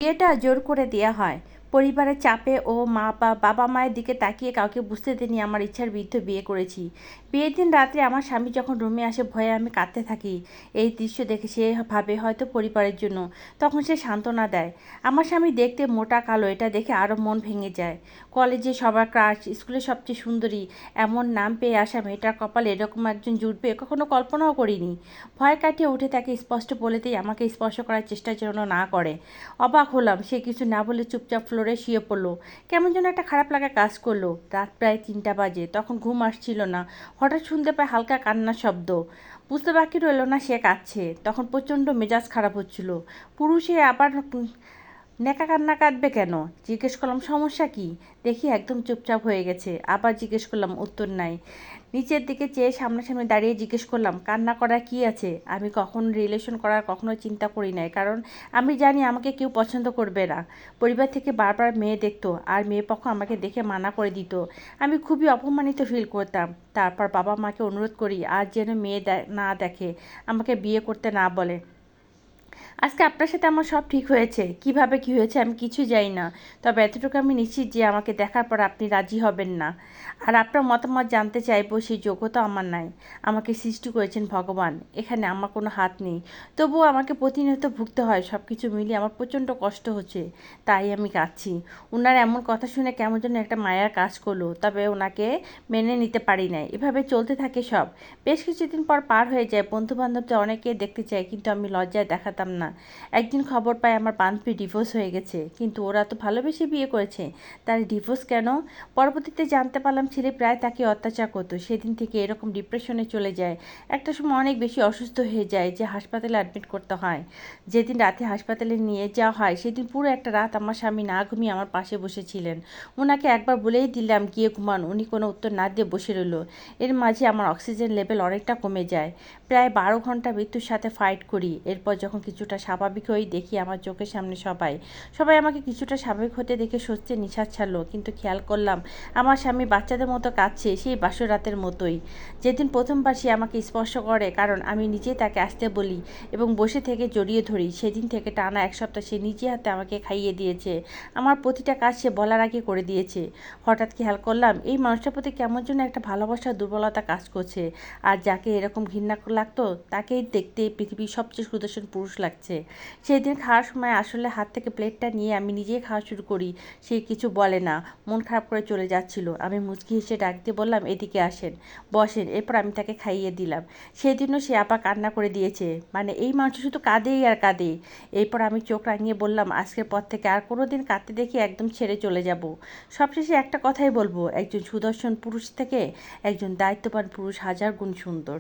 বিয়েটা জোর করে দেয়া হয়। পরিবারের চাপে ও বাবা মায়ের দিকে তাকিয়ে কাউকে বুঝতে দেয়নি আমার ইচ্ছার বিরুদ্ধে বিয়ে করেছি। বিয়ের দিন রাত্রে আমার স্বামী যখন রুমে আসে ভয়ে আমি কাঁদতে থাকি। এই দৃশ্য দেখে সে ভাবে হয়তো পরিবারের জন্য। তখন সে সান্ত্বনা দেয়। আমার স্বামী দেখতে মোটা কালো, এটা দেখে আরও মন ভেঙে যায়। কলেজে সবার ক্রাশ, স্কুলে সবচেয়ে সুন্দরী, এমন নাম পেয়ে আসা মেয়েটার কপালে এরকম একজন জুটবে কখনো কল্পনাও করিনি। ভয় কাটিয়ে উঠে তাকে স্পষ্ট বলে দিয়ে আমাকে স্পর্শ করার চেষ্টা যেন না করে। অবাক হলাম, সে কিছু না বলে চুপচাপ ফ্লোরে শুয়ে পড়লো। কেমন যেন একটা খারাপ লাগা কাজ করলো। রাত প্রায় 3টা বাজে, তখন ঘুম আসছিল না। হঠাৎ শুনতে পাই হালকা কান্নার শব্দ। বুঝতে বাকি রইল না সে কাঁদছে। তখন প্রচণ্ড মেজাজ খারাপ হচ্ছিল। পুরুষে আবার নেকা কান্না কাঁদবে কেন? জিজ্ঞেস করলাম সমস্যা কি? দেখি একদম চুপচাপ হয়ে গেছে। আবার জিজ্ঞেস করলাম, উত্তর নাই। নিচের দিকে চেয়ে সামনাসামনি দাঁড়িয়ে জিজ্ঞেস করলাম, কান্না করার কি আছে? আমি কখনো রিলেশন করার কখনো চিন্তা করি নাই, কারণ আমি জানি আমাকে কেউ পছন্দ করবে না। পরিবার থেকে বারবার মেয়ে দেখতো, আর মেয়ে পক্ষ আমাকে দেখে মানা করে দিত। আমি খুবই অপমানিত ফিল করতাম। তারপর বাবা মাকে অনুরোধ করি আর যেন মেয়ে না দেখে, আমাকে বিয়ে করতে না বলে। আজকে আপনার সাথে আমার সব ঠিক হয়েছে। কিভাবে কি হয়েছে আমি কিছু জানি না, তবে এতটুকু আমি নিশ্চিত যে আমাকে দেখার পর আপনি রাজি হবেন না। আর আপনার মতামত জানতে চাইবো, সেই যোগ্যতা আমার নাই। আমাকে সৃষ্টি করেছেন ভগবান, এখানে আমার কোনো হাত নেই। তবুও আমাকে প্রতিনিয়ত ভুগতে হয়। সব কিছু মিলিয়ে আমার প্রচণ্ড কষ্ট হচ্ছে, তাই আমি কাঁদছি। ওনার এমন কথা শুনে কেমন যেন একটা মায়ার কাজ করলো, তবে ওনাকে মেনে নিতে পারি নাই। এভাবে চলতে থাকে সব। বেশ কিছুদিন পর পার হয়ে যায়। বন্ধুবান্ধবদের অনেকে দেখতে চায়, কিন্তু আমি লজ্জায় দেখাতাম না। একদিন খবর পাই আমার বান্ধবী ডিভোর্স হয়ে গেছে। কিন্তু ওরা তো ভালোবেসে বিয়ে করেছে, তার ডিভোর্স কেন? পরবর্তীতে জানতে পারলাম ছেলে প্রায় তাকে অত্যাচার করতো। সেদিন থেকে এরকম ডিপ্রেশনে চলে যায়। একটা সময় অনেক বেশি অসুস্থ হয়ে যায়, যে হাসপাতালে অ্যাডমিট করতে হয়। যেদিন রাতে হাসপাতালে নিয়ে যাওয়া হয়, সেদিন পুরো একটা রাত আমার স্বামী না ঘুমিয়ে আমার পাশে বসেছিলেন। ওনাকে একবার বলেই দিলাম গিয়ে ঘুমান, উনি কোনো উত্তর না দিয়ে বসে রইল। এর মাঝে আমার অক্সিজেন লেভেল অনেকটা কমে যায়। প্রায় 12 ঘন্টা মৃত্যুর সাথে ফাইট করি। এরপর যখন কিছুটা স্বাভাবিক হই, দেখি আমার চোখের সামনে সবাই আমাকে কিছুটা স্বাভাবিক হতে দেখে স্বস্তির নিঃশ্বাস ছাড়লো। কিন্তু খেয়াল করলাম আমার স্বামী বাচ্চাদের মতো কাঁদছে, সেই বাসর রাতের মতোই। যেদিন প্রথমবার সে আমাকে স্পর্শ করে, কারণ আমি নিজেই তাকে আসতে বলি এবং বসে থেকে জড়িয়ে ধরি, সেদিন থেকে টানা 1 সপ্তাহ সে নিজে হাতে আমাকে খাইয়ে দিয়েছে। আমার প্রতিটা কাজ সে বলার আগে করে দিয়েছে। হঠাৎ খেয়াল করলাম এই মানুষটার প্রতি কেমন যেন একটা ভালোবাসার দুর্বলতা কাজ করছে। আর যাকে এরকম ঘৃণা লাগতো, তাকেই দেখতে পৃথিবীর সবচেয়ে সুদর্শন পুরুষ লাগছে। সেদিন খাওয়ার সময় আসলে হাত থেকে প্লেটটা নিয়ে আমি নিজেই খাওয়া শুরু করি। সে কিছু বলে না, মন খারাপ করে চলে যাচ্ছিল। আমি মুচকি হেসে ডাক দিয়ে বললাম, এদিকে আসেন, বসেন। এরপর আমি তাকে খাইয়ে দিলাম। সেদিনও সে আবার কান্না করে দিয়েছে। মানে এই মানুষ শুধু কাঁদেই আর কাঁদে। এরপর আমি চোখ রাঙিয়ে বললাম, আজকের পর থেকে আর কোনো দিন কাঁদতে দেখি একদম ছেড়ে চলে যাব। সবশেষে একটা কথাই বলবো, একজন সুদর্শন পুরুষ থেকে একজন দায়িত্ববান পুরুষ 1000 গুণ সুন্দর।